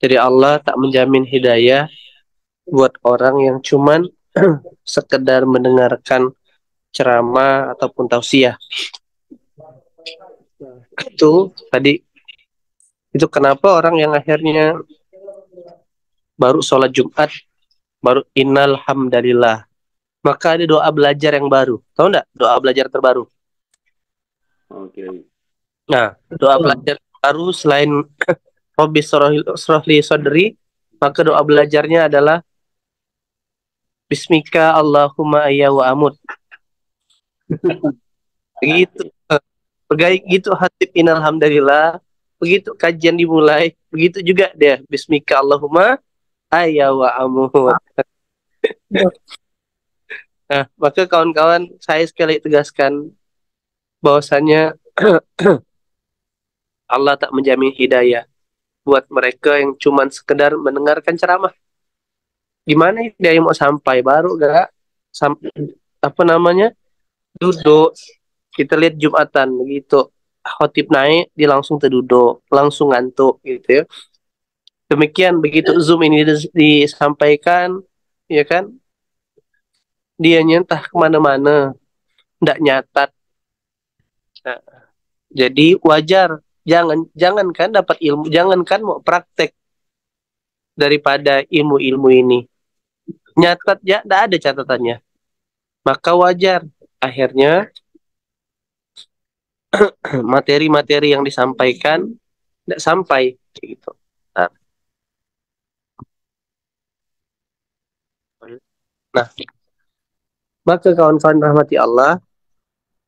Jadi Allah tak menjamin hidayah buat orang yang cuman sekedar mendengarkan ceramah ataupun tausiah. Itu tadi, itu kenapa orang yang akhirnya baru sholat Jumat, baru innal hamdalillah, maka ada doa belajar yang baru. Tahu nggak doa belajar terbaru? Oke. Nah, doa belajar baru selain Rabbi srohli sodri, maka doa belajarnya adalah Bismika Allahumma ayya wa amut. Begitu. Begitu hatib innalhamdulillah, begitu kajian dimulai, begitu juga dia Bismika Allahumma ayya wa amut. Nah, maka kawan-kawan, saya sekali tegaskan bahwasanya Allah tak menjamin hidayah buat mereka yang cuman sekedar mendengarkan ceramah. Gimana hidayah mau sampai baru gak apa namanya duduk, kita lihat Jumatan begitu khotib naik dia langsung terduduk, langsung ngantuk gitu ya. Demikian begitu Zoom ini disampaikan, ya kan, dia nyentah kemana-mana, tidak nyatat. Nah, jadi wajar, jangankan dapat ilmu, jangankan mau praktek daripada ilmu-ilmu ini, nyatat ya tidak ada catatannya, maka wajar akhirnya materi-materi yang disampaikan tidak sampai gitu. Nah, maka kawan-kawan rahmati Allah,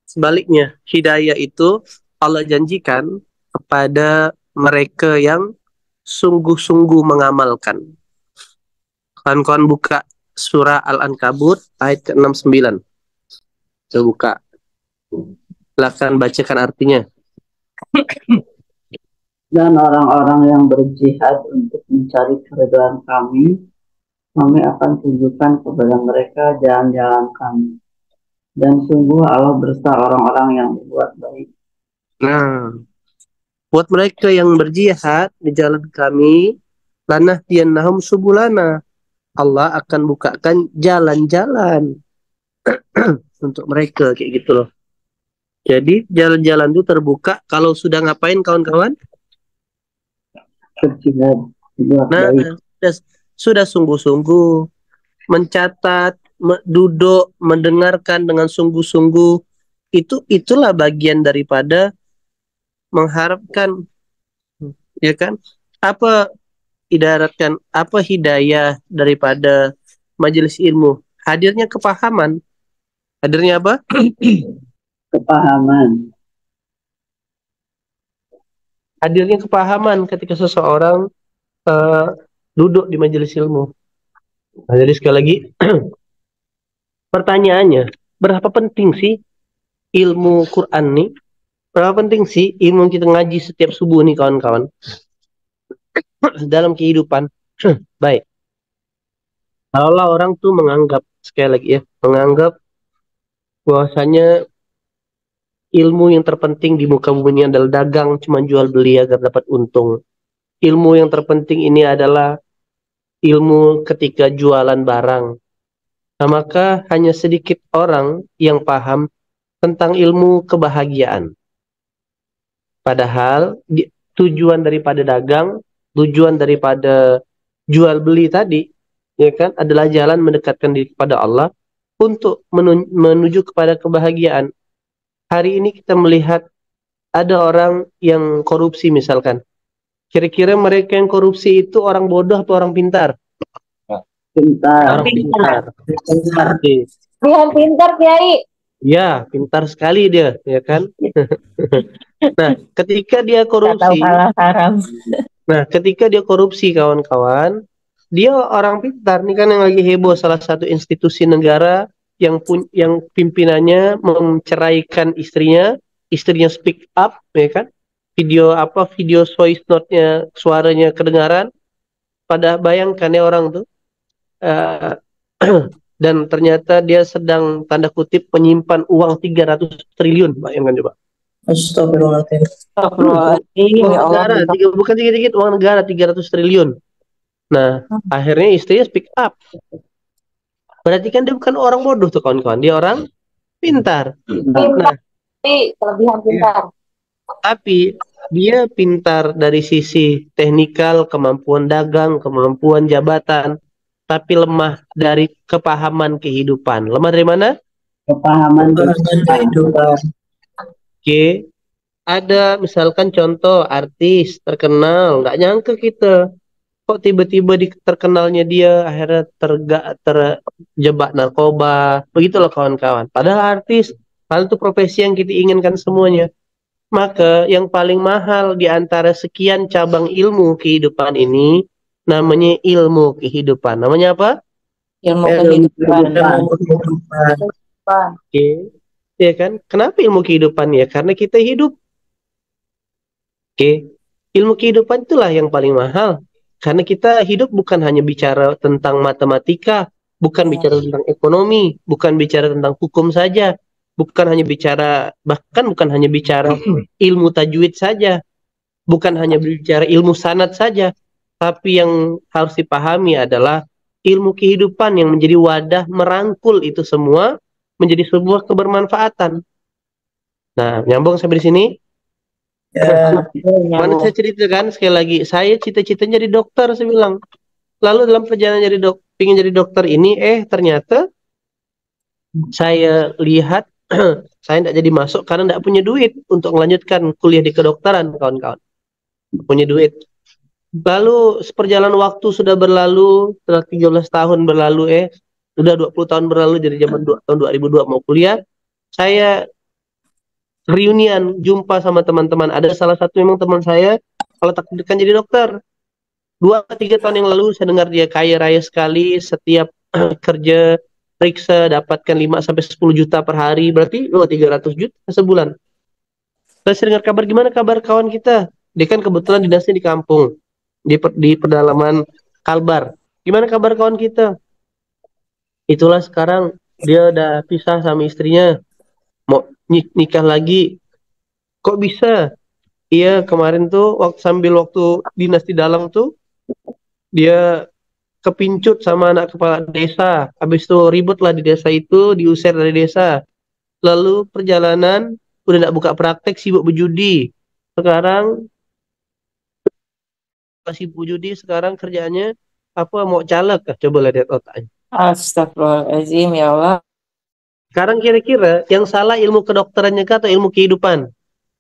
sebaliknya hidayah itu Allah janjikan kepada mereka yang sungguh-sungguh mengamalkan. Kawan-kawan buka surah Al-Ankabut ayat ke-69. Coba buka. Silakan bacakan artinya. Dan orang-orang yang berjihad untuk mencari keridhaan kami akan tunjukkan kepada mereka jalan-jalan kami. Dan sungguh Allah beserta orang-orang yang berbuat baik. Nah, buat mereka yang berjihad di jalan kami, lanahdiyannahum subulana, Allah akan bukakan jalan-jalan untuk mereka kayak gitu loh. Jadi jalan-jalan itu terbuka kalau sudah ngapain kawan-kawan? Berjihad, berbuat Nah, baik. sudah sungguh-sungguh mencatat, duduk, mendengarkan dengan sungguh-sungguh, itulah bagian daripada mengharapkan, ya kan? Apa idaratkan, apa hidayah daripada majelis ilmu? Hadirnya kepahaman. Hadirnya apa? Kepahaman. Hadirnya kepahaman ketika seseorang uh, duduk di majelis ilmu. Nah, jadi sekali lagi, pertanyaannya, berapa penting sih ilmu Quran nih? Berapa penting sih ilmu kita ngaji setiap subuh nih kawan-kawan? Dalam kehidupan. Baik. Kalau orang tuh menganggap, sekali lagi ya, menganggap bahwasanya ilmu yang terpenting di muka bumi ini adalah dagang, cuma jual beli agar dapat untung. Ilmu yang terpenting ini adalah ilmu ketika jualan barang. Nah, maka hanya sedikit orang yang paham tentang ilmu kebahagiaan. Padahal tujuan daripada dagang, tujuan daripada jual beli tadi, ya kan, adalah jalan mendekatkan diri kepada Allah untuk menuju kepada kebahagiaan. Hari ini kita melihat ada orang yang korupsi misalkan. Kira-kira mereka yang korupsi itu orang bodoh atau orang pintar? Pintar. Orang pintar. Tuhan pintar, Kiai. Ya, pintar sekali dia, ya kan? Nah, ketika dia korupsi, nah, ketika dia korupsi kawan-kawan, dia orang pintar. Ini kan yang lagi heboh, salah satu institusi negara yang pimpinannya menceraikan istrinya speak up, ya kan? Video voice note-nya, suaranya kedengaran. Pada bayangkan ya orang tuh. Dan ternyata dia sedang tanda kutip menyimpan uang 300 triliun, bayangkan coba. Astagfirullahaladzim. Uang negara, bukan dikit-dikit, uang negara 300 triliun. Nah, akhirnya istrinya speak up. Berarti kan dia bukan orang bodoh tuh kawan-kawan, dia orang pintar. Nah, Kelebihan pintar. tapi dia pintar dari sisi teknikal, kemampuan dagang, kemampuan jabatan, tapi lemah dari kepahaman kehidupan. Lemah dari mana? Kepahaman kehidupan. Oke, ada misalkan contoh artis terkenal, nggak nyangka kita kok tiba-tiba di terkenalnya dia akhirnya terjebak narkoba, begitulah kawan-kawan. Padahal artis, hal itu profesi yang kita inginkan semuanya. Maka yang paling mahal di antara sekian cabang ilmu kehidupan ini namanya ilmu kehidupan. Namanya apa? Ilmu Ilmu kehidupan. kehidupan. Oke, ya kan? Kenapa ilmu kehidupan ya? Karena kita hidup. Oke, ilmu kehidupan itulah yang paling mahal. Karena kita hidup bukan hanya bicara tentang matematika, bukan bicara tentang ekonomi, bukan bicara tentang hukum saja, bukan hanya bicara, bahkan bukan hanya bicara ilmu tajwid saja, bukan hanya bicara ilmu sanad saja, tapi yang harus dipahami adalah ilmu kehidupan yang menjadi wadah merangkul itu semua menjadi sebuah kebermanfaatan. Nah, nyambung sampai di sini? Mana saya ceritakan sekali lagi, saya cita-citanya jadi dokter, saya bilang. Lalu dalam perjalanan jadi ingin jadi dokter ini, ternyata saya lihat saya tidak jadi masuk karena tidak punya duit untuk melanjutkan kuliah di kedokteran, kawan-kawan. Punya duit. Lalu seperjalanan waktu sudah berlalu, setelah 13 tahun berlalu, sudah 20 tahun berlalu, jadi tahun 2002 mau kuliah, saya reunian, jumpa sama teman-teman. Ada salah satu memang teman saya, kalau takdirkan jadi dokter. 2-3 tahun yang lalu saya dengar dia kaya raya sekali, setiap kerja periksa dapatkan 5-10 juta per hari, berarti 300 juta sebulan. Terus saya dengar kabar, gimana kabar kawan kita? Dia kan kebetulan dinasnya di kampung, di pedalaman Kalbar. Gimana kabar kawan kita? Itulah sekarang dia udah pisah sama istrinya, mau nikah lagi. Kok bisa? Iya, kemarin tuh sambil waktu dinas di dalam tuh dia kepincut sama anak kepala desa. Habis itu ribut lah di desa itu, diusir dari desa. Lalu perjalanan udah nggak buka praktek, sibuk berjudi. Sekarang masih berjudi, sekarang kerjaannya apa, mau caleg kah? Coba lihat otaknya. Astagfirullahaladzim, ya Allah. Sekarang kira-kira yang salah ilmu kedokterannya kah atau ilmu kehidupan?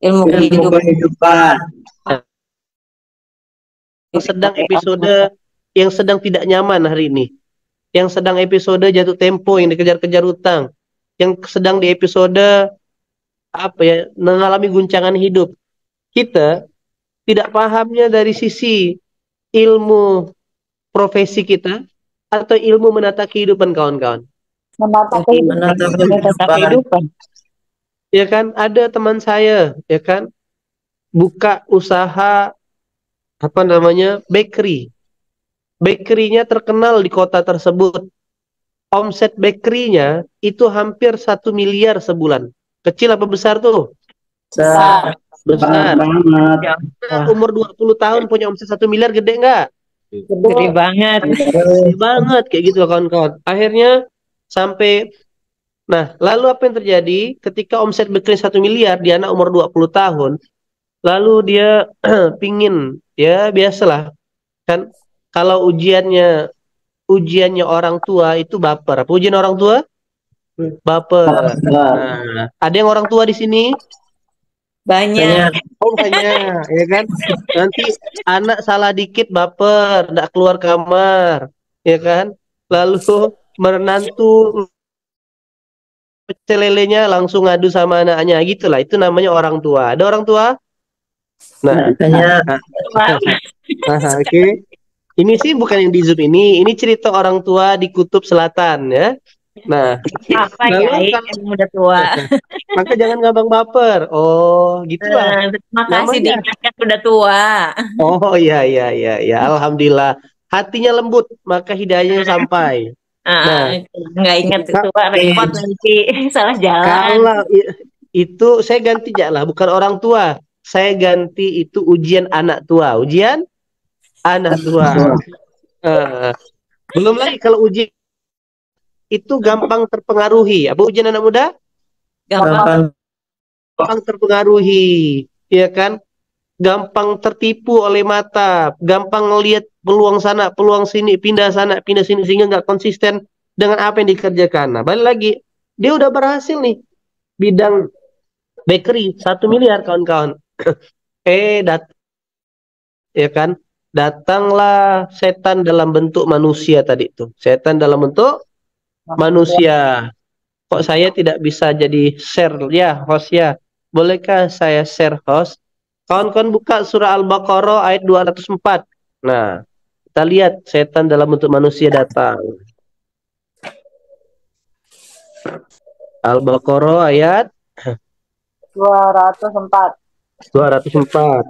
Ilmu kehidupan. Yang sedang tidak nyaman hari ini, yang sedang episode jatuh tempo, yang dikejar-kejar utang, yang sedang di episode mengalami guncangan hidup. Kita tidak pahamnya dari sisi ilmu profesi kita atau ilmu menata kehidupan, kawan-kawan. Menata kehidupan. Ya kan, ada teman saya, ya kan, buka usaha bakery. Bakerynya terkenal di kota tersebut. Omset bakerynya itu hampir 1 miliar sebulan. Kecil apa besar tuh? Besar. Besar. Umur 20 tahun punya omset 1 miliar, gede nggak? Gede banget. Gede banget, kayak gitu kawan-kawan. Akhirnya lalu apa yang terjadi ketika omset bakery 1 miliar, di anak umur 20 tahun, lalu dia pingin, ya biasalah, kan kalau ujiannya orang tua itu baper. Apa ujian orang tua? Baper. Nah, ada yang orang tua di sini? Banyak. Banyak, ya kan? Nanti anak salah dikit baper, nggak keluar kamar, ya kan? Lalu menantu celelenya langsung ngadu sama anaknya, gitulah. Itu namanya orang tua. Ada orang tua? Nah, oke. Ini sih bukan yang di Zoom ini cerita orang tua di Kutub Selatan, ya. Nah, apa ya, udah tua. Maka jangan ngabang baper. Oh, gitulah. Makasih diingatkan udah tua. Oh, iya. Alhamdulillah. Hatinya lembut, maka hidayahnya sampai. Nggak ingat tua, repot nanti salah jalan. Kalau itu saya ganti lah, bukan orang tua. Saya ganti itu ujian anak tua. Ujian anak tua. Eh, belum lagi kalau ujian itu gampang terpengaruhi. Apa ujian anak muda? Gampang. Gampang terpengaruhi, ya kan? Gampang tertipu oleh mata, gampang ngelihat peluang sana, peluang sini, pindah sini, sehingga nggak konsisten dengan apa yang dikerjakan. Nah, balik lagi, dia udah berhasil nih bidang bakery 1 miliar kawan-kawan. Dat ya kan, datanglah setan dalam bentuk manusia tadi itu, setan dalam bentuk manusia. Kok saya tidak bisa jadi share ya, host ya? Bolehkah saya share host? Kawan-kawan buka surah Al-Baqarah ayat 204. Nah, kita lihat setan dalam bentuk manusia datang. Al-Baqarah ayat 204. 204.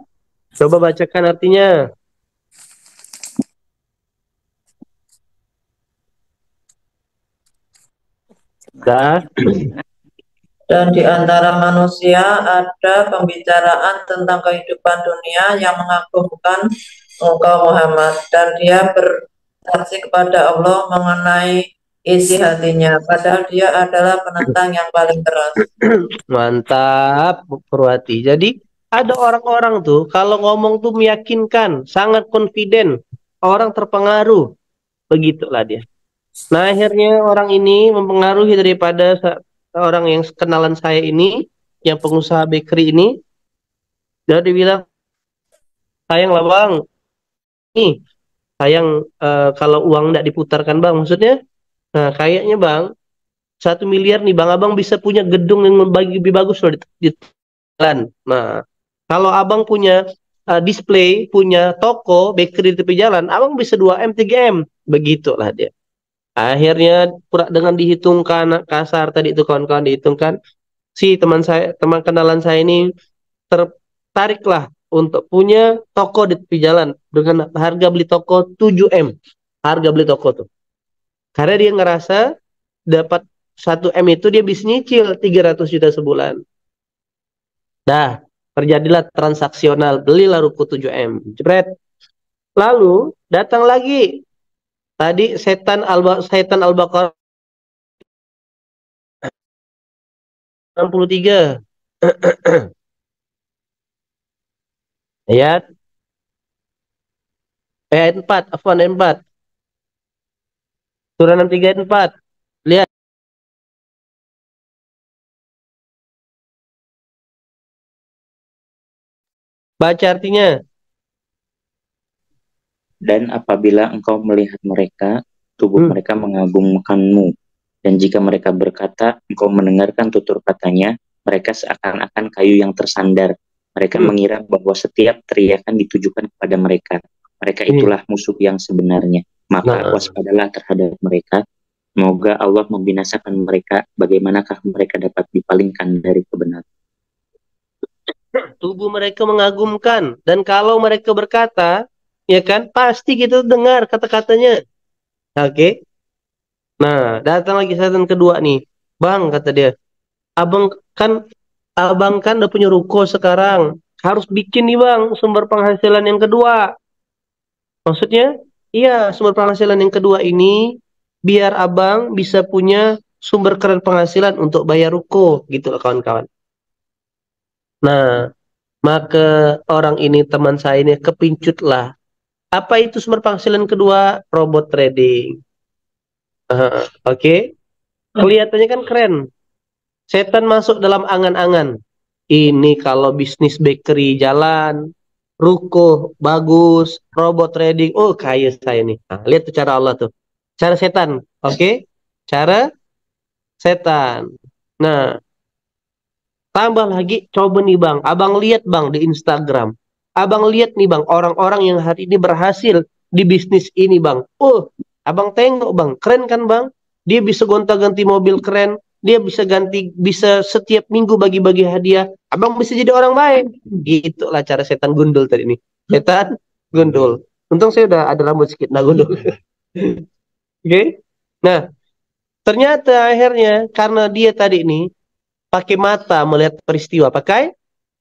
Coba bacakan artinya. Dah. Dan di antara manusia ada pembicaraan tentang kehidupan dunia yang mengagumkan engkau Muhammad, dan dia bersaksi kepada Allah mengenai isi hatinya, padahal dia adalah penentang yang paling keras. Mantap, Purwati. Jadi ada orang-orang tuh kalau ngomong tuh meyakinkan, sangat confident, orang terpengaruh, begitulah dia. Nah, akhirnya orang ini mempengaruhi daripada orang yang kenalan saya ini, yang pengusaha bakery ini. Jadi bilang, sayang lah bang, nih sayang kalau uang tidak diputarkan bang. Maksudnya, nah kayaknya bang, 1 miliar nih bang, abang bisa punya gedung yang lebih bagus loh di jalan. Nah, kalau abang punya display, punya toko bakery di tepi jalan, abang bisa 2M, 3M. Begitulah dia. Akhirnya dengan dihitungkan kasar tadi itu kawan-kawan, dihitungkan, si teman saya, teman kenalan saya ini tertariklah untuk punya toko di tepi jalan dengan harga beli toko 7M. Harga beli toko tuh. Karena dia ngerasa dapat 1M itu dia bisa nyicil 300 juta sebulan. Dah, terjadilah transaksional, belilah ruko 7M. Jepret. Lalu datang lagi tadi setan Al-Baqarah 63. Ayat 4, afwan ayat 4. Surah 63 ayat 4. Lihat. Baca artinya. Dan apabila engkau melihat mereka, tubuh mereka mengagumkanmu. Dan jika mereka berkata, engkau mendengarkan tutur katanya, mereka seakan-akan kayu yang tersandar. Mereka mengira bahwa setiap teriakan ditujukan kepada mereka. Mereka itulah musuh yang sebenarnya. Maka waspadalah terhadap mereka. Semoga Allah membinasakan mereka. Bagaimanakah mereka dapat dipalingkan dari kebenaran? Tubuh mereka mengagumkan. Dan kalau mereka berkata, ya kan, pasti kita dengar kata-katanya. Oke. Nah, datang lagi setan kedua nih. Bang, kata dia, abang kan udah punya ruko sekarang. Harus bikin nih bang, sumber penghasilan yang kedua. Maksudnya, iya, sumber penghasilan yang kedua ini, biar abang bisa punya sumber keren penghasilan untuk bayar ruko. Gitu loh kawan-kawan. Nah, maka orang ini, teman saya ini, kepincut Apa itu sumber penghasilan kedua? Robot trading. Oke. Kelihatannya kan keren. Setan masuk dalam angan-angan. Ini kalau bisnis bakery jalan, ruko bagus, robot trading, oh kaya saya nih. Nah, lihat tuh cara Allah tuh. Cara setan. Oke. Cara setan. Nah, tambah lagi, coba nih bang. Abang lihat bang di Instagram. Abang lihat nih bang, orang-orang yang hari ini berhasil di bisnis ini bang. Oh, abang tengok bang, keren kan bang? Dia bisa gonta-ganti mobil keren, dia bisa setiap minggu bagi-bagi hadiah. Abang bisa jadi orang baik. Itulah cara setan gundul tadi nih. Setan gundul. Untung saya udah ada rambut sedikit, nah gundul. Oke. Nah, ternyata akhirnya karena dia tadi ini pakai mata melihat peristiwa, pakai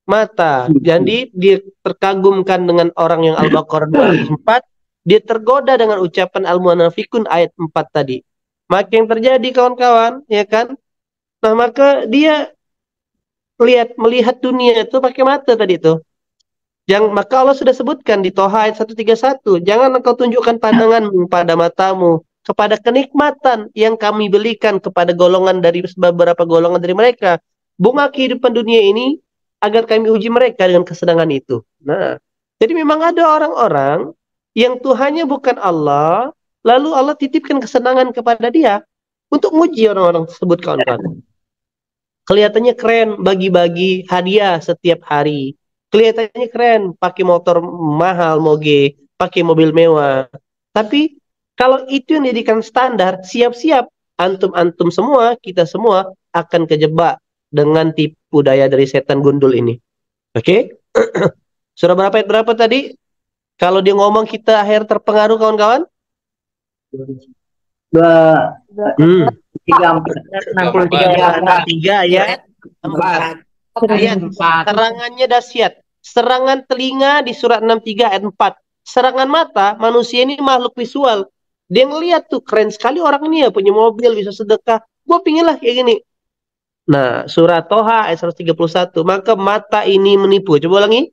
mata. Jadi dia terkagumkan dengan orang yang Al-Baqarah 204, dia tergoda dengan ucapan al-munafikun ayat 4 tadi. Maka yang terjadi kawan-kawan, ya kan? Nah, maka dia melihat dunia itu pakai mata tadi itu. Maka Allah sudah sebutkan di Toha ayat 131, jangan engkau tunjukkan pandanganmu pada matamu kepada kenikmatan yang kami belikan kepada beberapa golongan dari mereka. Bunga kehidupan dunia ini agar kami uji mereka dengan kesenangan itu. Nah, jadi memang ada orang-orang yang Tuhannya bukan Allah, lalu Allah titipkan kesenangan kepada dia untuk menguji orang-orang tersebut, kawan-kawan. Kelihatannya keren bagi-bagi hadiah setiap hari. Kelihatannya keren pakai motor mahal, moge, pakai mobil mewah. Tapi kalau itu yang dijadikan standar, siap-siap antum-antum semua, kita semua akan kejebak dengan tipu daya dari setan gundul ini. Oke? Surah berapa ayat berapa tadi? Kalau dia ngomong kita akhir terpengaruh, kawan-kawan? 63 ya. 4. Lihat, serangannya dahsyat. Serangan telinga di surat 63 ayat 4. Serangan mata, manusia ini makhluk visual. Dia ngeliat tuh, keren sekali orang ini ya, punya mobil, bisa sedekah. Gue pingin lah kayak gini. Nah, surah Toha ayat 131. Maka mata ini menipu. Coba ulangi.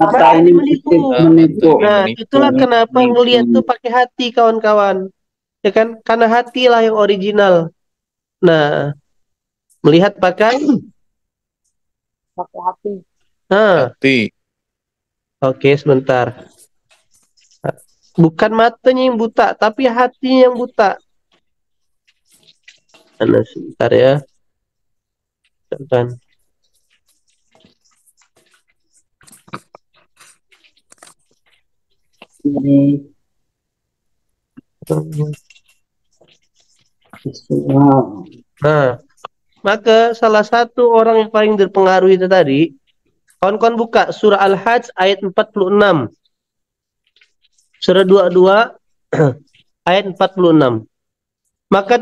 Mata ini menipu. Nah, itulah kenapa ngeliat tuh pakai hati, kawan-kawan. Ya kan? Karena hatilah yang original. Nah, melihat pakai hati. Hati. Oke, sebentar. Bukan matanya yang buta, tapi hatinya yang buta. Nah, sebentar ya. Sebentar. Nah, maka salah satu orang yang paling terpengaruh itu tadi, kawan-kawan buka surah Al-Hajj ayat 46. Surah 22 ayat 46. Maka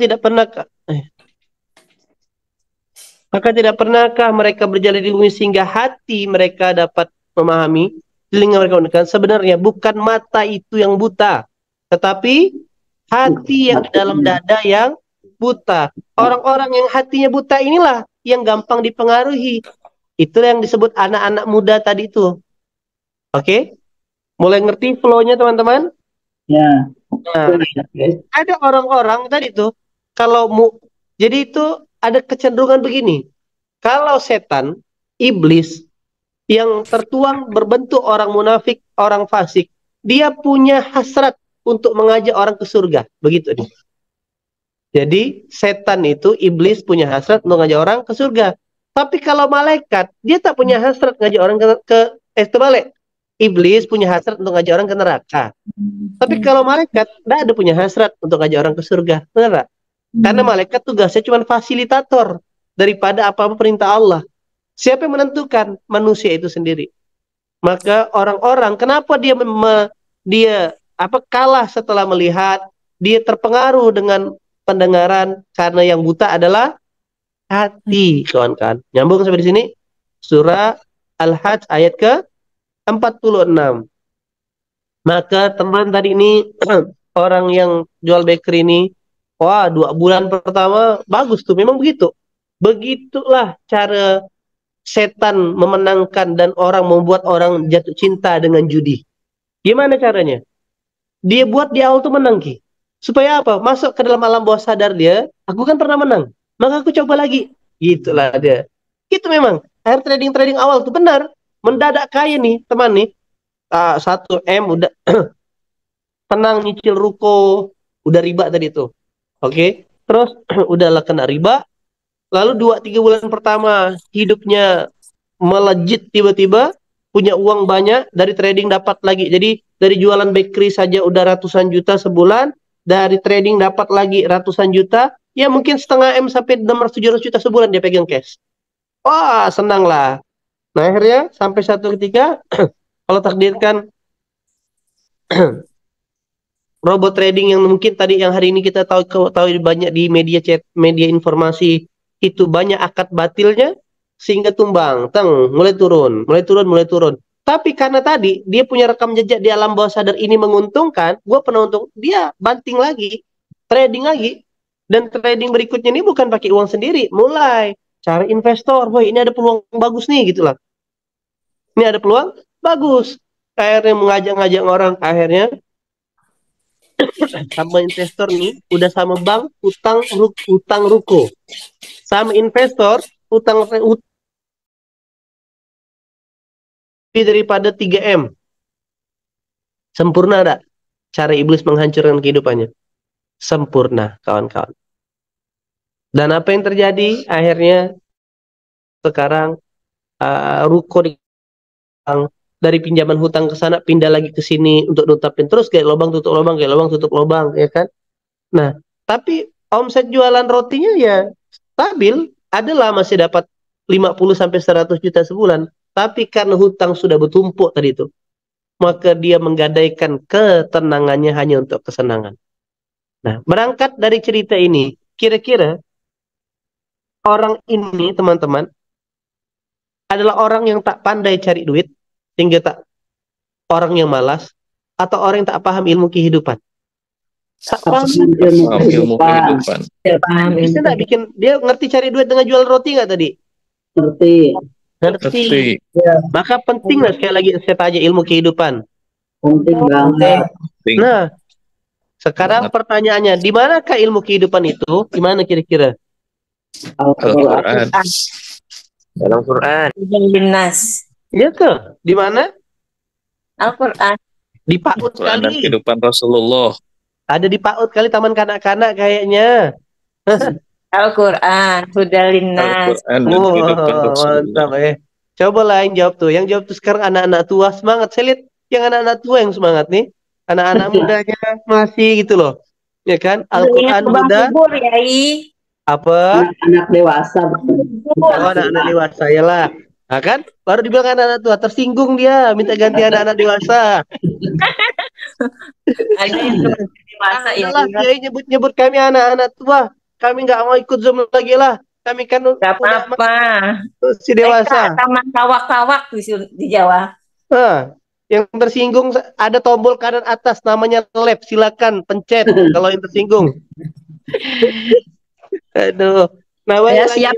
tidak pernahkah mereka berjalan di bumi sehingga hati mereka dapat memahami, telinga mereka mendengar. Sebenarnya bukan mata itu yang buta, tetapi hati yang di dalam dada yang buta. Orang-orang yang hatinya buta inilah yang gampang dipengaruhi. Itulah yang disebut anak-anak muda tadi itu. Oke? Mulai ngerti flow-nya, teman-teman? Ya. Nah, ada orang-orang tadi tuh, jadi itu ada kecenderungan begini. Kalau setan, iblis, yang tertuang berbentuk orang munafik, orang fasik, dia punya hasrat untuk mengajak orang ke surga. Begitu dia. Jadi setan itu, iblis punya hasrat untuk mengajak orang ke surga. Tapi kalau malaikat, dia tak punya hasrat mengajak orang terbalik. Iblis punya hasrat untuk mengajak orang ke neraka. Tapi kalau malaikat, tidak ada punya hasrat untuk mengajak orang ke surga. Benar tak? Karena malaikat tugasnya cuma fasilitator daripada apa-apa perintah Allah. Siapa yang menentukan? Manusia itu sendiri. Maka orang-orang, kenapa dia kalah setelah melihat, dia terpengaruh dengan pendengaran, karena yang buta adalah hati, kawan-kawan. Nyambung sampai di sini? Surah Al-Hajj ayat ke-46. Maka teman tadi ini, orang yang jual bakery ini, wah 2 bulan pertama bagus tuh, memang begitu. Begitulah cara setan memenangkan dan membuat orang jatuh cinta dengan judi. Gimana caranya? Dia buat di awal tuh menang, Ki. Supaya apa? Masuk ke dalam alam bawah sadar dia, aku kan pernah menang, maka aku coba lagi. Gitulah dia. Itu memang. Air trading awal tuh benar. Mendadak kaya nih, teman nih. 1M udah tenang nyicil ruko, udah riba tadi tuh. Oke. Terus udahlah kena riba. Lalu 2-3 bulan pertama hidupnya melejit, tiba-tiba punya uang banyak, dari trading dapat lagi. Jadi dari jualan bakery saja udah ratusan juta sebulan, dari trading dapat lagi ratusan juta, ya mungkin 0,5 M sampai 600-700 juta sebulan dia pegang cash. Wah, senang lah. Nah, akhirnya sampai satu ketika kalau takdirkan robot trading yang mungkin tadi yang hari ini kita tahu banyak di media chat, media informasi, itu banyak akad batilnya sehingga tumbang, mulai turun. Tapi karena tadi dia punya rekam jejak di alam bawah sadar ini menguntungkan, gue pernah untung, dia banting lagi, trading lagi. Dan trading berikutnya ini bukan pakai uang sendiri, mulai cari investor. Woi, ini ada peluang bagus nih, gitulah. Ini ada peluang bagus. Akhirnya mengajak-ngajak orang, akhirnya sama investor nih, udah sama bank, utang ruko. Sama investor, utang daripada 3M. Sempurna tak? Cara iblis menghancurkan kehidupannya. Sempurna, kawan-kawan. Dan apa yang terjadi? Akhirnya sekarang ruko dari pinjaman hutang ke sana pindah lagi ke sini untuk nutupin, terus kayak lubang tutup lubang, kayak lubang tutup lubang, ya kan? Nah, tapi omset jualan rotinya ya stabil, adalah masih dapat 50 sampai 100 juta sebulan. Tapi karena hutang sudah bertumpuk tadi itu, maka dia menggadaikan ketenangannya hanya untuk kesenangan. Nah, berangkat dari cerita ini, kira-kira orang ini, teman-teman, adalah orang yang tak pandai cari duit, sehingga tak orang yang malas, atau orang yang tak paham ilmu kehidupan. Tak paham ilmu kehidupan. Bisa nggak bikin dia ngerti cari duit dengan jual roti nggak tadi? Ngerti. Ya, Maka penting lah, sekali lagi saya tanya, ilmu kehidupan. penting banget. Nah, sekarang pertanyaannya, di manakah ilmu kehidupan itu? Di mana kira-kira? Al-Quran. Dalam Quran. Binas. Ya tuh, di mana? Al-Quran. Di PAUD Quran dan kali. kehidupan Rasulullah. Ada di PAUD kali, taman kanak-kanak kayaknya. Al-Quran. Hudalinas. Al-Quran dan kehidupan Rasulullah. Mantap Coba lah yang jawab tuh. Yang jawab tuh sekarang anak-anak tua semangat. Saya lihat yang anak-anak tua yang semangat nih. Anak-anak mudanya masih gitu loh. Ya kan? Al-Quran muda. Kubur, Yai. Apa? Anak dewasa. Oh, anak-anak dewasa ya lah. Nah kan? Baru dibilang anak-anak tua. Tersinggung dia. Minta ganti anak-anak dewasa. Ada yang dewasa ya. Dia nyebut kami anak-anak tua. Kami nggak mau ikut Zoom lagi lah. Kami kan Gak apa-apa. si dewasa. Taman kawak-kawak di Jawa. Yang tersinggung ada tombol kanan atas namanya lab. Silakan pencet kalau yang tersinggung. Aduh. Nah, Saya siap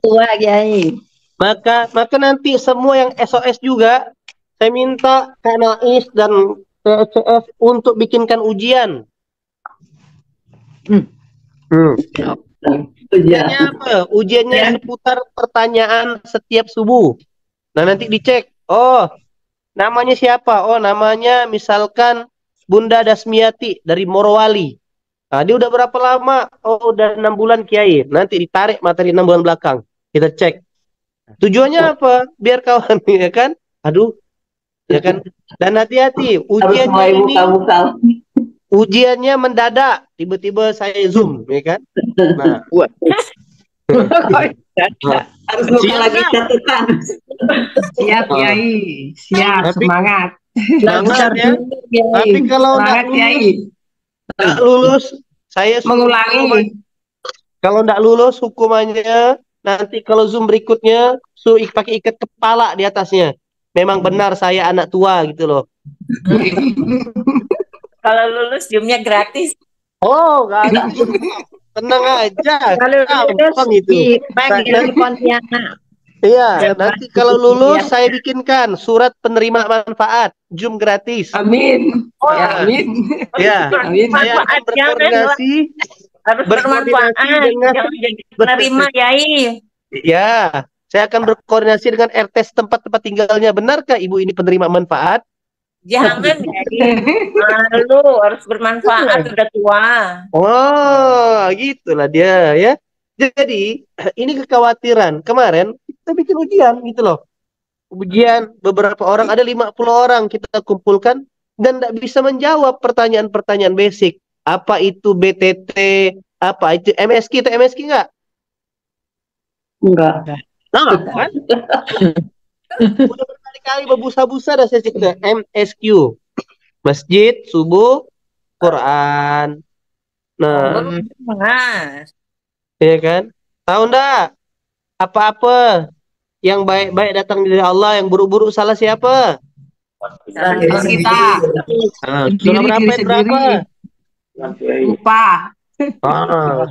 tua, Yai. Maka nanti semua yang SOS juga saya minta KNAIS dan TCF untuk bikinkan ujian. Ujiannya apa? Ujiannya seputar pertanyaan setiap subuh. Nah, nanti dicek. Oh, namanya siapa? Oh, namanya misalkan Bunda Dasmiati dari Morowali. Nah, dia udah berapa lama? Oh, udah 6 bulan Kiai. Nanti ditarik materi 6 bulan belakang. Kita cek. Tujuannya apa? Biar kawan, ya kan? Aduh, ya kan? Dan hati-hati, ujiannya ini ujiannya mendadak, tiba-tiba saya Zoom, ya kan? Nah, buat. Harus buka lagi catatan. Siap, Yai. Siap, semangat. Semangat ya. Tapi kalau nggak lulus, saya mengulangi. Kalau nggak lulus hukumannya nanti kalau Zoom berikutnya pakai ikat kepala di atasnya. Memang benar saya anak tua gitu loh. Kalau lulus Zoom-nya gratis. Oh, nggak ada. Tenang aja. Kalau gampang itu. Di Pontianak. Iya, nanti kalau lulus saya bikinkan surat penerima manfaat Zoom gratis. Amin. Oh, ya, amin. Ya, amin. Saya akan berkoordinasi. Harus bermanfaat. Jangan jadi penerima, Yai. Ya, saya akan berkoordinasi dengan RT tempat tinggalnya. Benarkah ibu ini penerima manfaat? Jangan, Yai. Malu, harus bermanfaat, udah tua. Oh, gitulah dia ya. Jadi, ini kekhawatiran. Kemarin kita bikin ujian gitu loh. Ujian beberapa orang, ada 50 orang kita kumpulkan dan tidak bisa menjawab pertanyaan-pertanyaan basic. Apa itu BTT? Apa itu MSQ? Itu MSQ enggak? Enggak. Nah, kan? Udah berkali-kali berbusa-busa dah saya cerita. MSQ. Masjid, subuh, Quran. Nah, ya kan? Tahu enggak? Apa-apa yang baik-baik datang dari Allah, yang buruk-buruk salah siapa? diri Kalau kita Surah sendiri berapa diri ayat sendiri berapa? lupa.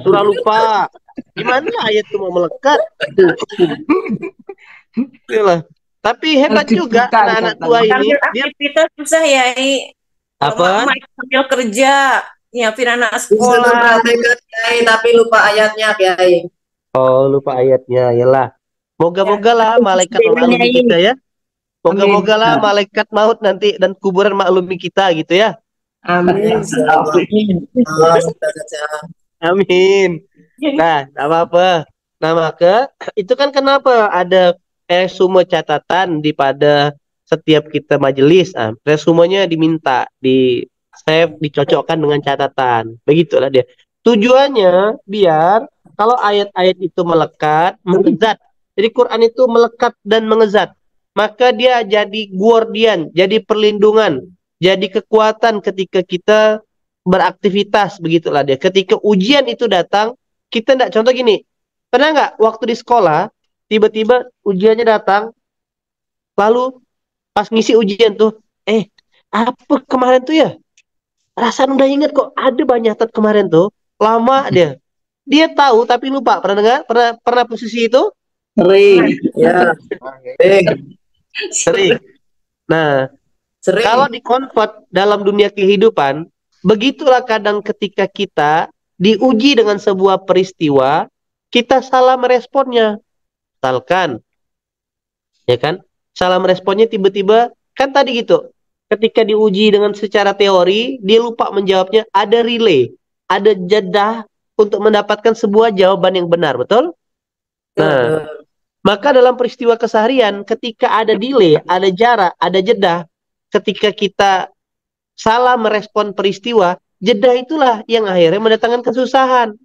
Surah lupa. Gimana ayat itu mau melekat? Itulah. Tapi hebat Harus juga dibuka anak-anak tua katanya. ini. Sambil Dia aktivitas susah ya, kalau apa? mak sambil kerja, nyiapin anak bisa sekolah. terperhatikan Kiai tapi lupa ayatnya Kiai. Oh, lupa ayatnya. Yalah. Moga-moga lah malaikat memaklumi kita ya. Moga-moga lah malaikat maut nanti dan kuburan maklumi kita gitu ya. Amin. Amin. Nah, tak apa-apa. Nah, maka itu kan kenapa ada resume catatan di pada setiap kita majelis. Resumenya diminta, di save, dicocokkan dengan catatan. Begitulah dia. Tujuannya biar kalau ayat-ayat itu melekat, mengezat. Jadi Quran itu melekat dan mengezat. Maka dia jadi guardian, jadi perlindungan, jadi kekuatan ketika kita beraktivitas, begitulah dia. Ketika ujian itu datang, kita enggak, contoh gini, pernah nggak waktu di sekolah tiba-tiba ujiannya datang, lalu pas ngisi ujian tuh, apa kemarin tuh ya? Rasanya udah inget kok, ada banyak tet kemarin tuh, lama dia. Dia tahu tapi lupa. Pernah dengar? Pernah posisi itu? Sering. Ya, Sering. Nah, sering. kalau di-convert dalam dunia kehidupan, begitulah kadang ketika kita diuji dengan sebuah peristiwa, kita salah meresponnya. Misalkan, ya kan? Salah meresponnya tiba-tiba, kan tadi gitu. Ketika diuji dengan secara teori, dia lupa menjawabnya, ada relay, ada jeda untuk mendapatkan sebuah jawaban yang benar, betul? Nah, maka dalam peristiwa keseharian, ketika ada delay, ada jarak, ada jeda, ketika kita salah merespon peristiwa, jeda itulah yang akhirnya mendatangkan kesusahan.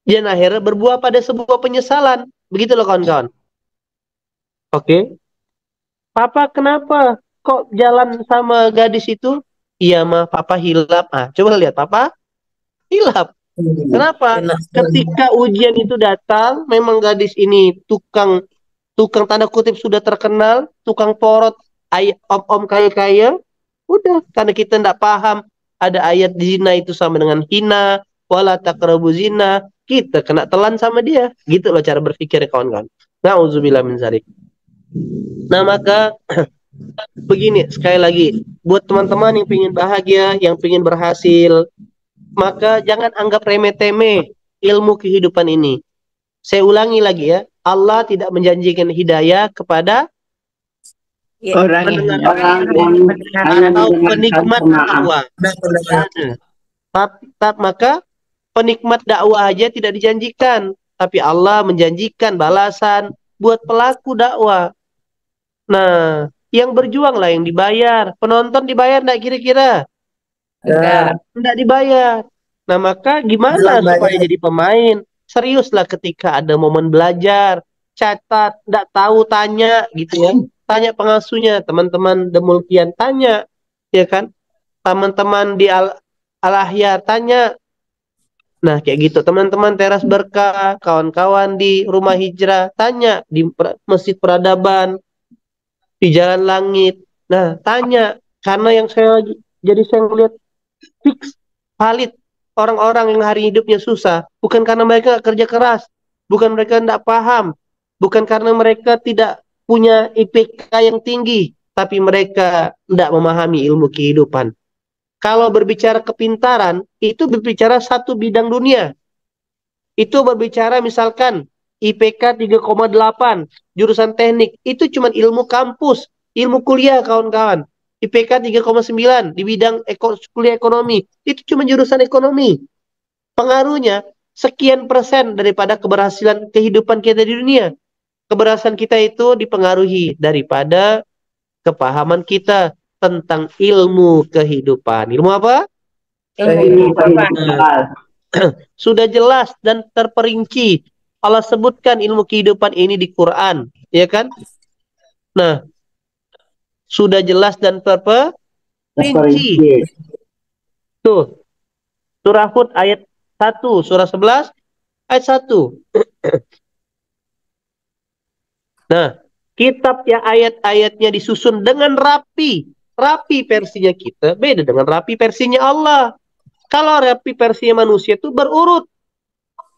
Dan akhirnya berbuah pada sebuah penyesalan. Begitu loh kawan-kawan. Oke. Papa kenapa kok jalan sama gadis itu? Iya mah, papa hilap. Coba lihat, papa hilap. Kenapa? Ketika ujian itu datang, memang gadis ini tukang tanda kutip sudah terkenal, tukang porot, om-om kaya-kaya. Udah, karena kita tidak paham ada ayat zina itu sama dengan hina, wala taqrabu zina, kita kena telan sama dia. Gitu loh cara berpikir kawan-kawan. Nauzubillah min dzalik. Nah, maka begini, sekali lagi, buat teman-teman yang ingin bahagia, yang ingin berhasil, maka jangan anggap remeh-temeh ilmu kehidupan ini. Saya ulangi lagi ya, Allah tidak menjanjikan hidayah kepada Orang yang atau penikmat dakwah. Maka penikmat dakwah aja tidak dijanjikan, tapi Allah menjanjikan balasan buat pelaku dakwah. Nah, yang berjuang lah yang dibayar. Penonton dibayar enggak kira-kira? Enggak dibayar. Nah, maka gimana supaya jadi pemain? Seriuslah ketika ada momen belajar, catat, enggak tahu tanya gitu ya. Tanya pengasuhnya, teman-teman Demulkian tanya, ya kan? Teman-teman di Al-Ahyar tanya. Nah, kayak gitu. Teman-teman Teras Berkah, kawan-kawan di Rumah Hijrah tanya, di Masjid Peradaban, di Jalan Langit. Nah, tanya, karena yang saya ngelihat fix, valid, orang-orang yang hari hidupnya susah, bukan karena mereka nggak kerja keras, bukan mereka tidak paham, bukan karena mereka tidak punya IPK yang tinggi, tapi mereka tidak memahami ilmu kehidupan. Kalau berbicara kepintaran, itu berbicara satu bidang dunia. Itu berbicara misalkan IPK 3,8, jurusan teknik, itu cuma ilmu kampus, ilmu kuliah kawan-kawan. IPK 3,9 di bidang kuliah ekonomi, itu cuma jurusan ekonomi. Pengaruhnya sekian persen daripada keberhasilan kehidupan kita di dunia. Keberhasilan kita itu dipengaruhi daripada kepahaman kita tentang ilmu kehidupan. Ilmu apa? Sudah jelas dan terperinci. Allah sebutkan ilmu kehidupan ini di Quran, ya kan? Nah, sudah jelas dan terperinci. Tuh, surah Hud ayat 1, surah 11 ayat 1. Nah, Kitab yang ayat-ayatnya disusun dengan rapi. Rapi versinya kita beda dengan rapi versinya Allah. Kalau rapi versinya manusia itu berurut.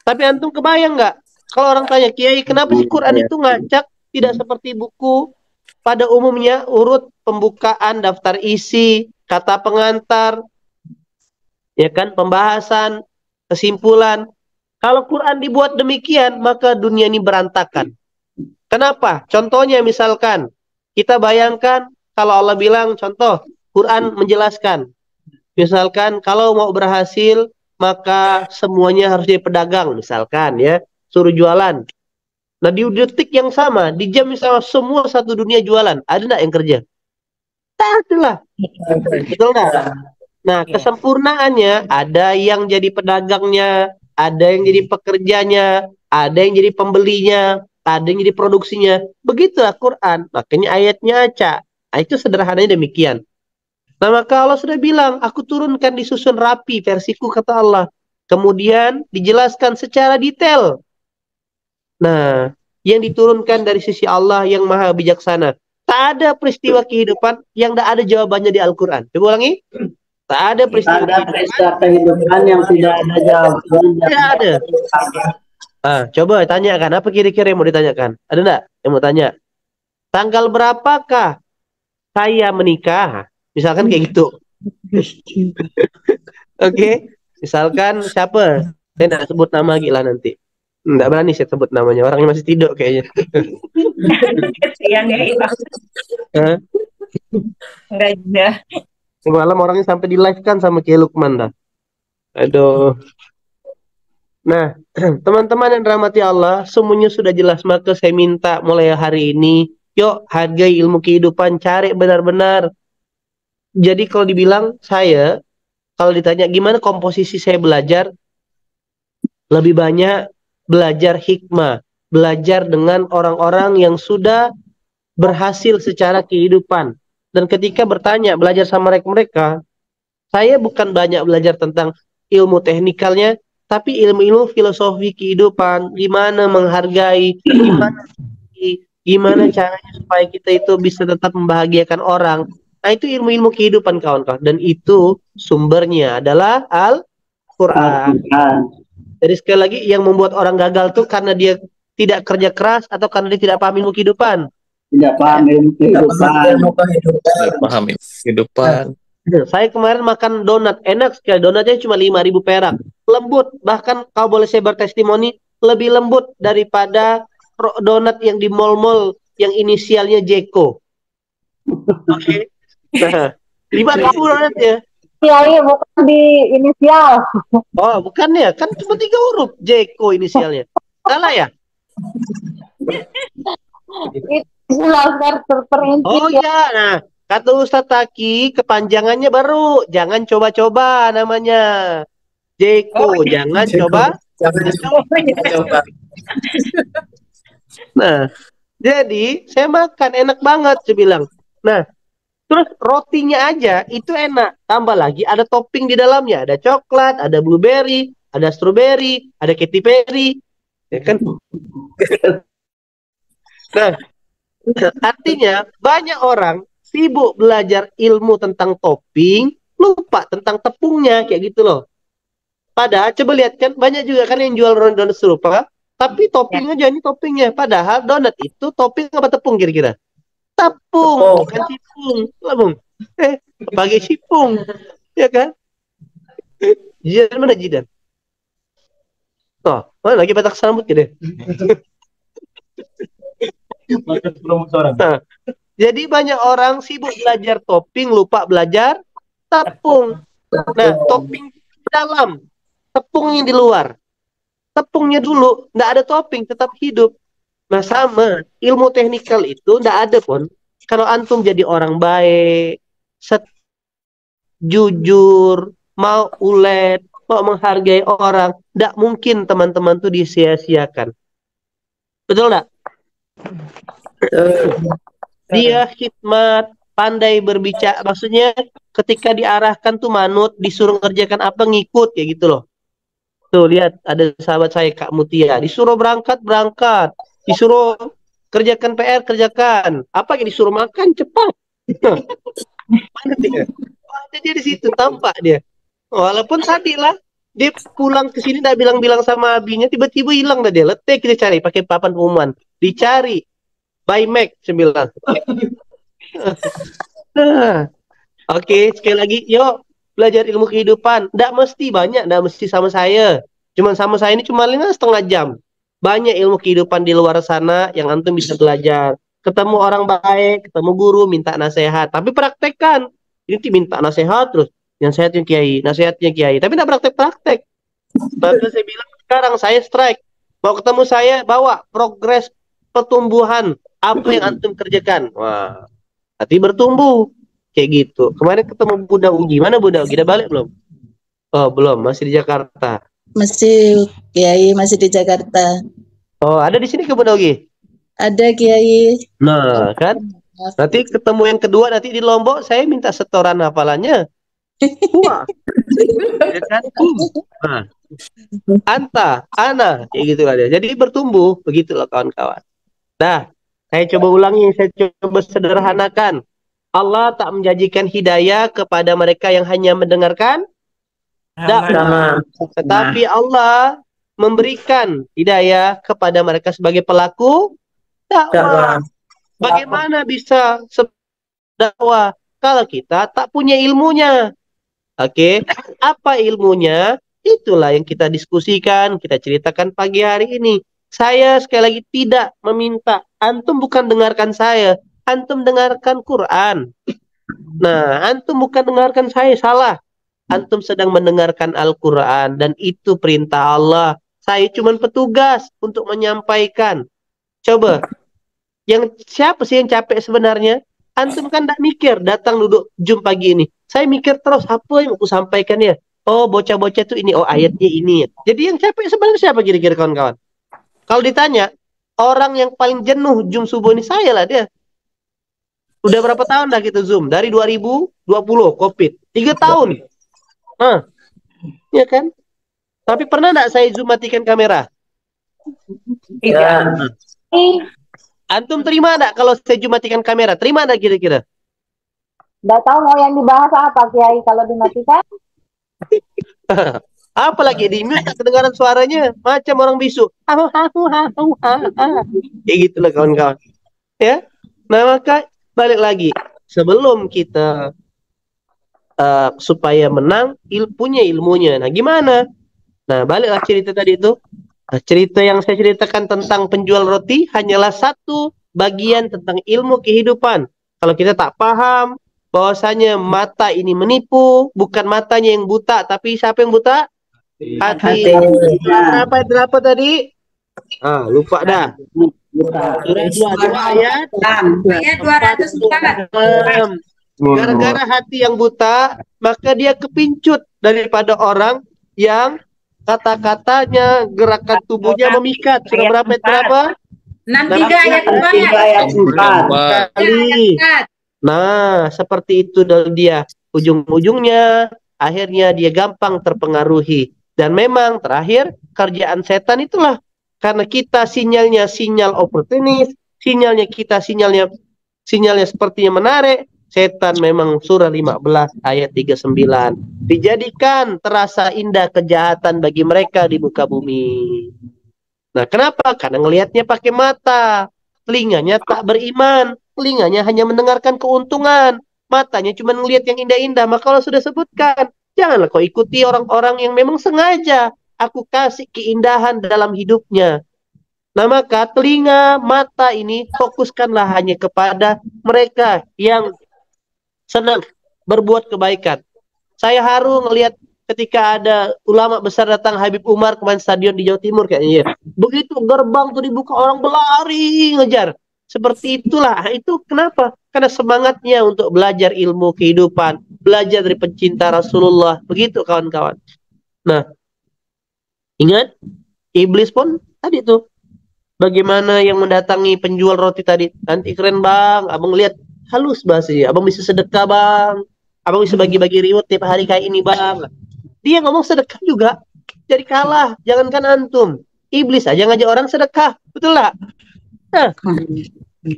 Tapi antum kebayang nggak? Kalau orang tanya, Kiai, kenapa sih Quran itu ngacak? Tidak seperti buku pada umumnya, urut pembukaan, daftar isi, kata pengantar, ya kan, pembahasan, kesimpulan. Kalau Quran dibuat demikian, maka dunia ini berantakan. Kenapa? Contohnya misalkan, kita bayangkan kalau Allah bilang, contoh, Quran menjelaskan, misalkan kalau mau berhasil, maka semuanya harus jadi pedagang, misalkan ya, suruh jualan. Nah di detik yang sama, di jam yang sama, semua satu dunia jualan. Ada nggak yang kerja? Tak ada lah. Betul nggak? Nah kesempurnaannya, ada yang jadi pedagangnya, ada yang jadi pekerjanya, ada yang jadi pembelinya, ada yang jadi produksinya. Begitulah Quran. Makanya ayatnya acak. Nah, itu sederhananya demikian. Nah maka Allah sudah bilang, aku turunkan disusun rapi versiku, kata Allah. Kemudian dijelaskan secara detail. Nah, yang diturunkan dari sisi Allah yang maha bijaksana. Tak ada peristiwa kehidupan yang tidak ada jawabannya di Al-Quran. Coba ulangi. Tak ada peristiwa kehidupan yang tidak ada jawaban. Tidak ada. Coba tanyakan, apa kira-kira yang mau ditanyakan? Ada enggak yang mau tanya? Tanggal berapakah saya menikah? Misalkan kayak gitu. Oke. Misalkan siapa? Saya tidak sebut nama gila nanti. Enggak berani saya sebut namanya. Orangnya masih tidur kayaknya. Kesian ya itu. Enggak juga. Semalam orangnya sampai di live kan sama Kiai Lukman dah. Aduh. Nah, teman-teman yang dirahmati Allah, semuanya sudah jelas. Maka saya minta mulai hari ini, yuk hargai ilmu kehidupan, cari benar-benar. Jadi kalau dibilang saya, kalau ditanya gimana komposisi saya belajar, lebih banyak belajar hikmah, belajar dengan orang-orang yang sudah berhasil secara kehidupan. Dan ketika bertanya, belajar sama mereka, saya bukan banyak belajar tentang ilmu teknikalnya, tapi ilmu-ilmu filosofi kehidupan, gimana menghargai, gimana caranya supaya kita itu bisa tetap membahagiakan orang. Nah itu ilmu-ilmu kehidupan kawan-kawan. Dan itu sumbernya adalah Al-Quran. Jadi sekali lagi, yang membuat orang gagal tuh karena dia tidak kerja keras atau karena dia tidak paham ilmu kehidupan. Tidak paham ilmu kehidupan. Tidak paham ilmu kehidupan. Saya kemarin makan donat, enak sekali. Donatnya cuma 5.000 perak. Lembut, bahkan kau boleh saya bertestimoni, lebih lembut daripada donat yang di mall-mall yang inisialnya Jeko. Oke. Nah, 5.000 donatnya. Iya, bukan di inisial. Oh, bukan ya? Kan cuma 3 huruf Jeko inisialnya. Salah ya? Itu laser terperinci. Oh iya, nah kata Ustadz Taki, kepanjangannya baru. Jangan coba-coba namanya. Jeko, jangan Jeko. coba. Jangan coba. Nah, jadi saya makan enak banget, saya bilang. Nah, terus rotinya aja itu enak. Tambah lagi ada topping di dalamnya. Ada coklat, ada blueberry, ada strawberry, ada katy perry. Ya kan? Nah, artinya banyak orang sibuk belajar ilmu tentang topping, lupa tentang tepungnya, kayak gitu loh. Padahal coba lihat kan, banyak juga kan yang jual donat serupa, tapi toppingnya jadi toppingnya. Padahal donat itu topping apa tepung kira-kira? Tepung, bukan cipung. Lah, Bung. Pakai cipung. Ya kan? Jidan mana Jidan? Oh, mana lagi batak sambut gitu. Nah, jadi banyak orang sibuk belajar topping, lupa belajar tepung. Nah, topping dalam, tepungnya di luar. Tepungnya dulu, nggak ada topping, tetap hidup. Nah, sama, ilmu teknikal itu nggak ada pun. Kalau antum jadi orang baik, jujur, mau ulet, mau menghargai orang, nggak mungkin teman-teman tuh disia-siakan. Betul nggak? Dia khidmat, pandai berbicara, maksudnya ketika diarahkan tuh manut, disuruh ngerjakan apa ngikut kayak gitu loh. Tuh lihat ada sahabat saya Kak Mutia, disuruh berangkat, disuruh kerjakan PR, kerjakan. Apa yang disuruh makan cepat. Mana dia? Oh, ada dia di situ, tampak dia. Walaupun tadi lah dia pulang ke sini tidak bilang-bilang sama abinya, tiba-tiba hilang dah dia. Letih kita cari pakai papan pengumuman, dicari by Mac 9. Oke, sekali lagi, yuk belajar ilmu kehidupan. Tidak mesti banyak, tidak mesti sama saya. Cuman sama saya ini cuma 5,5 jam. Banyak ilmu kehidupan di luar sana yang antum bisa belajar. Ketemu orang baik, ketemu guru, minta nasihat. Tapi praktekkan. Ini minta nasihat terus. Nasihatnya kiai, nasihatnya kiai. Tapi tidak praktek-praktek. Maka saya bilang, sekarang saya strike. Mau ketemu saya, bawa progres pertumbuhan. Apa yang antum kerjakan. Wah, hati bertumbuh. Kayak gitu. Kemarin ketemu Bunda Ugi. Mana Bunda Ugi? Udah balik belum? Oh, belum. Masih di Jakarta. Masih, Kiai, masih di Jakarta. Oh, ada di sini ke Bunda Ugi? Ada, Kiai. Nah, kan? Nanti ketemu yang kedua nanti di Lombok, saya minta setoran hafalannya. Wah. Ya kan? Nah. Anta, Ana, kayak gitu lah dia. Jadi bertumbuh, begitulah kawan-kawan. Nah, saya coba ulangi, saya coba sederhanakan. Allah tak menjanjikan hidayah kepada mereka yang hanya mendengarkan dakwah. Tetapi Allah memberikan hidayah kepada mereka sebagai pelaku dakwah. Bagaimana bisa dakwah kalau kita tak punya ilmunya? Oke, apa ilmunya? Itulah yang kita diskusikan, kita ceritakan pagi hari ini. Saya sekali lagi tidak meminta antum bukan dengarkan saya, antum dengarkan Quran. Nah, antum bukan dengarkan saya, salah. Antum sedang mendengarkan Al-Quran dan itu perintah Allah. Saya cuma petugas untuk menyampaikan. Coba, siapa sih yang capek sebenarnya? Antum kan tidak mikir, datang duduk Zoom pagi ini. Saya mikir terus apa yang aku sampaikan ya. Oh, bocah-bocah itu ini, oh ayatnya ini. Jadi yang capek sebenarnya siapa kira-kira kawan-kawan? Kalau ditanya, orang yang paling jenuh Zoom subuh ini saya lah dia. Udah berapa tahun dah kita Zoom? Dari 2020 COVID. 3 tahun. Nah, ya kan? Tapi pernah nggak saya Zoom matikan kamera? Tidak. Antum terima nggak kalau saya Zoom matikan kamera? Terima nggak kira-kira? Nggak tahu mau yang dibahas apa, Kiai, kalau dimatikan. Apalagi di mute kedengaran suaranya macam orang bisu. Kayak gitulah kawan-kawan. Ya. Nah, maka balik lagi, sebelum kita supaya menang, punya ilmunya. Nah, gimana? Nah, baliklah cerita tadi itu. Nah, cerita yang saya ceritakan tentang penjual roti hanyalah satu bagian tentang ilmu kehidupan. Kalau kita tak paham bahwasanya mata ini menipu, bukan matanya yang buta, tapi siapa yang buta? Hati. Berapa tadi? Lupa dah. Ayat 204. Gara-gara hati yang buta, maka dia kepincut daripada orang yang kata-katanya, gerakan tubuhnya memikat. Sudah berapa? 63 ayat 4. Kali. Nah, seperti itu dia. Ujung-ujungnya, akhirnya dia gampang terpengaruhi. Dan memang terakhir, kerjaan setan itulah. Karena kita sinyalnya sinyal oportunis, sinyalnya sepertinya menarik. Setan memang surah 15 ayat 39. Dijadikan terasa indah kejahatan bagi mereka di muka bumi. Nah, kenapa? Karena ngelihatnya pakai mata. Telinganya tak beriman. Telinganya hanya mendengarkan keuntungan. Matanya cuma ngelihat yang indah-indah. Maka kalau sudah sebutkan, janganlah kau ikuti orang-orang yang memang sengaja aku kasih keindahan dalam hidupnya. Nah, maka telinga, mata ini fokuskanlah hanya kepada mereka yang senang berbuat kebaikan. Saya haru ngelihat ketika ada ulama besar datang, Habib Umar kemarin stadion di Jawa Timur kayaknya. Begitu gerbang tuh dibuka, orang berlari ngejar. Seperti itulah. Itu kenapa? Karena semangatnya untuk belajar ilmu kehidupan, belajar dari pencinta Rasulullah. Begitu kawan-kawan. Nah, ingat, iblis pun tadi tuh. Bagaimana yang mendatangi penjual roti tadi. Nanti keren bang, abang lihat halus bahasanya. Abang bisa sedekah bang. Abang bisa bagi-bagi reward tiap hari kayak ini bang. Dia ngomong sedekah juga. Jadi kalah. Jangankan antum. Iblis aja ngajak orang sedekah. Betul lah. Nah,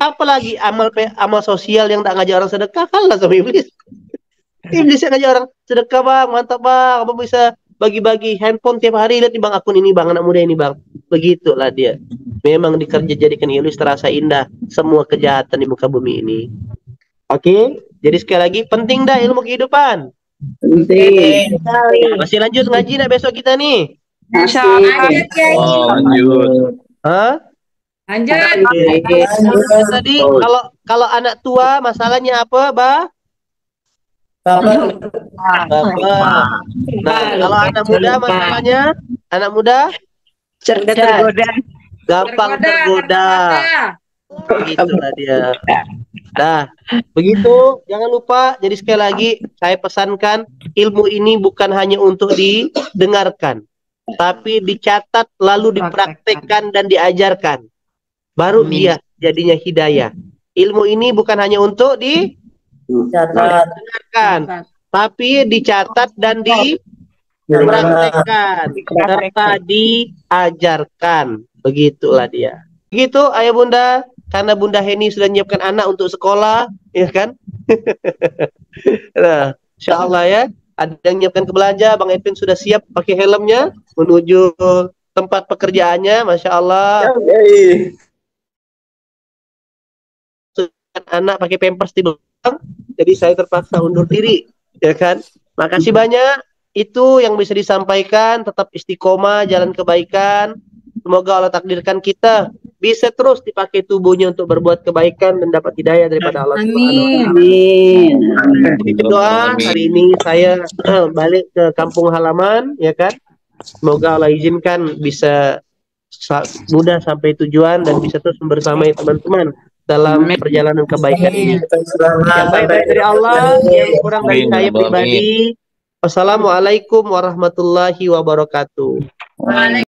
apalagi amal sosial yang tak ngajak orang sedekah, kalah sama iblis. Iblis yang ngajak orang sedekah bang, mantap bang, apa bisa bagi-bagi handphone tiap hari, lihat nih bang akun ini bang, anak muda ini bang. Begitulah dia. Memang jadikan iblis terasa indah semua kejahatan di muka bumi ini. Oke, jadi sekali lagi penting dah ilmu kehidupan. Penting. Masih lanjut ngaji dah besok kita nih. Oh, lanjut. Hah? Lanjut. Tadi kalau anak tua masalahnya apa, Bah? Bapak. Nah, kalau anak muda masalahnya, anak muda tergoda. gampang tergoda. Begitulah dia. Nah, begitu. Jangan lupa. Jadi sekali lagi saya pesankan, ilmu ini bukan hanya untuk didengarkan, tapi dicatat lalu dipraktekkan dan diajarkan. Baru dia jadinya hidayah. Ilmu ini bukan hanya untuk didengarkan, tapi dicatat dan dipraktekkan serta diajarkan. Begitulah dia. Begitu ayah bunda, karena Bunda Heni sudah menyiapkan anak untuk sekolah, ya kan? Nah, insya Allah ya, ada yang menyiapkan ke belanja, Bang Edwin sudah siap pakai helmnya menuju tempat pekerjaannya, Masya Allah. Anak pakai pampers di belakang, jadi saya terpaksa undur diri, ya kan? Makasih banyak. Itu yang bisa disampaikan. Tetap istiqomah, jalan kebaikan. Semoga Allah takdirkan kita bisa terus dipakai tubuhnya untuk berbuat kebaikan dan dapat hidayah daripada Allah Subhanahu wa Ta'ala. Doa hari ini saya balik ke kampung halaman, ya kan? Semoga Allah izinkan bisa mudah sampai tujuan dan bisa terus membersamai teman-teman dalam perjalanan kebaikan ini. Yang baik-baik dari Allah, yang kurang dari saya pribadi. Wassalamualaikum warahmatullahi wabarakatuh.